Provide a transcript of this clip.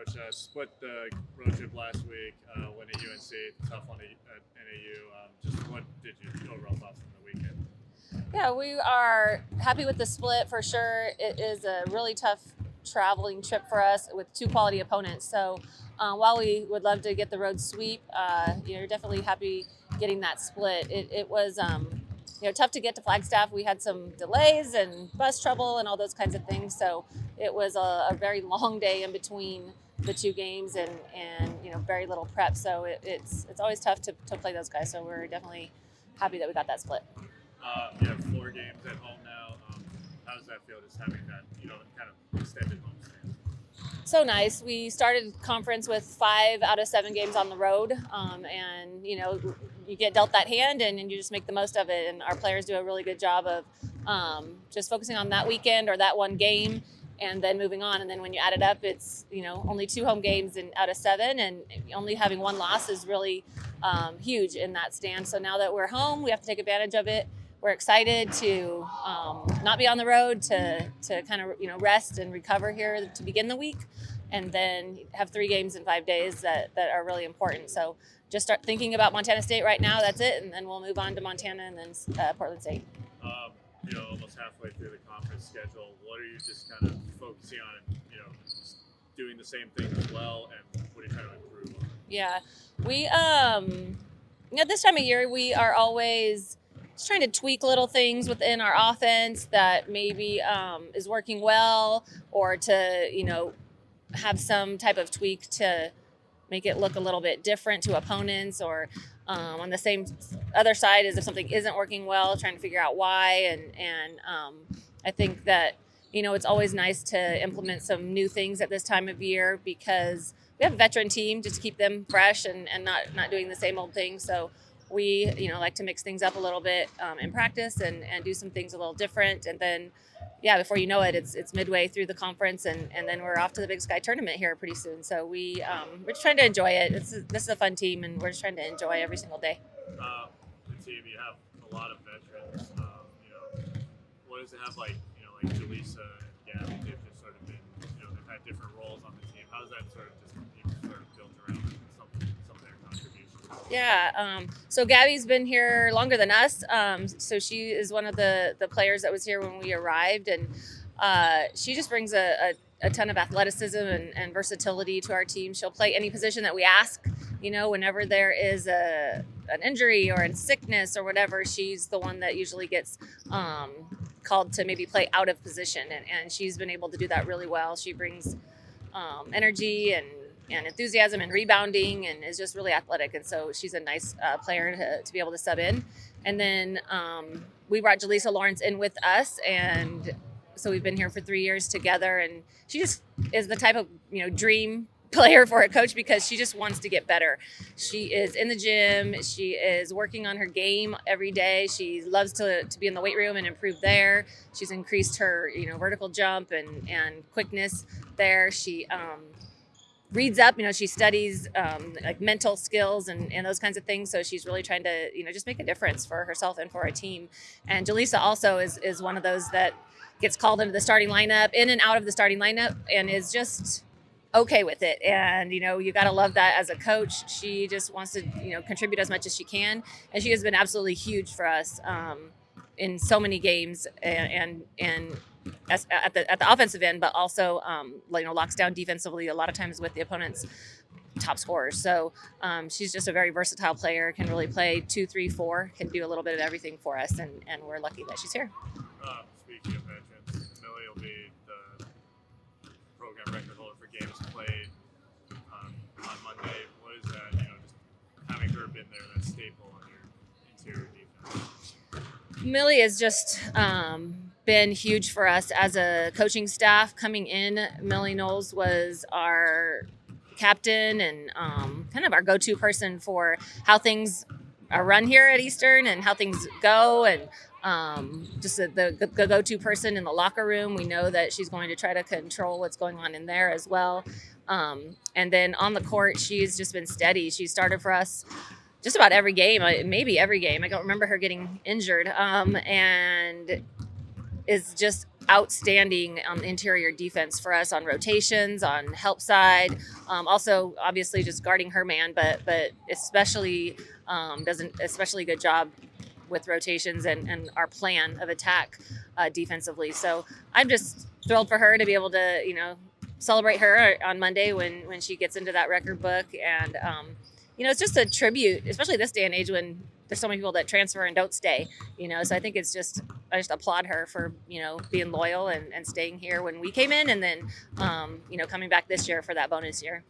Coach. Split the road trip last week, win at UNC, tough one at NAU. Just what did you overall thoughts from the weekend? Yeah, we are happy with the split for sure. It is a really tough traveling trip for us with two quality opponents. So while we would love to get the road sweep, you're definitely happy getting that split. It was tough to get to Flagstaff. We had some delays and bus trouble and all those kinds of things. So it was a very long day in between the two games and very little prep. So it's always tough to play those guys. So we're definitely happy that we got that split. You have 4 games at home now. How does that feel, just having that, kind of extended home stand? So nice. We started conference with 5 out of 7 games on the road, and you get dealt that hand, and you just make the most of it. And our players do a really good job of just focusing on that weekend or that one game, and then moving on. And then when you add it up, it's only 2 home games out of 7, and only having 1 loss is really huge in that stand. So now that we're home, we have to take advantage of it. We're excited to not be on the road, to kind of rest and recover here to begin the week, and then have 3 games in 5 days that are really important. So just start thinking about Montana State right now. That's it, and then we'll move on to Montana and then Portland State. Almost halfway through the conference schedule, what are you just kind of focusing on? Just doing the same thing as well, and what are you trying to improve on? Yeah, we this time of year we are always just trying to tweak little things within our offense that maybe is working well, or to have some type of tweak to make it look a little bit different to opponents, or on the same other side is if something isn't working well, trying to figure out why. And I think that it's always nice to implement some new things at this time of year, because we have a veteran team, just to keep them fresh and not doing the same old thing. So we like to mix things up a little bit in practice and do some things a little different. And then before you know it, it's midway through the conference, and then we're off to the Big Sky tournament here pretty soon. So we're just trying to enjoy it. This is a fun team, and we're just trying to enjoy every single day. The team, you have a lot of veterans. What does it have like Jaleesa and Gab? They've just sort of been, they've had different roles on the team. How does that sort of just sort of built around some of their contributions? Yeah. So Gabby's been here longer than us. So she is one of the players that was here when we arrived, and she just brings a ton of athleticism and versatility to our team. She'll play any position that we ask. Whenever there is an injury or a sickness or whatever, she's the one that usually gets called to maybe play out of position, and she's been able to do that really well. She brings energy and enthusiasm and rebounding, and is just really athletic. And so she's a nice player to be able to sub in. And then we brought Jaleesa Lawrence in with us, and so we've been here for 3 years together. And she just is the type of dream player for a coach, because she just wants to get better. She is in the gym. She is working on her game every day. She loves to be in the weight room and improve there. She's increased her vertical jump and quickness there. She reads up, she studies like mental skills and those kinds of things. So she's really trying to, just make a difference for herself and for our team. And Jaleesa also is one of those that gets called into the starting lineup, in and out of the starting lineup, and is just okay with it. And, you got to love that as a coach. She just wants to, contribute as much as she can. And she has been absolutely huge for us in so many games, and at the offensive end, but also locks down defensively a lot of times with the opponent's top scorers. So she's just a very versatile player, can really play 2, 3, 4, can do a little bit of everything for us, and we're lucky that she's here. Speaking of veterans, Milly will be the program record holder for games played on Monday. What is that? Just having her been there, that staple on your interior defense. Milly has just been huge for us as a coaching staff. Coming in, Milly Knowles was our captain and kind of our go-to person for how things are run here at Eastern and how things go, and just the go-to person in the locker room. We know that she's going to try to control what's going on in there as well. And then on the court, she's just been steady. She started for us just about every game, maybe every game. I don't remember her getting injured, and is just outstanding interior defense for us on rotations, on help side. Also, obviously, just guarding her man, but especially does an especially good job with rotations and our plan of attack defensively. So I'm just thrilled for her to be able to, celebrate her on Monday when she gets into that record book. And, it's just a tribute, especially this day and age when there's so many people that transfer and don't stay, so I think I just applaud her for, being loyal and staying here when we came in and then, coming back this year for that bonus year.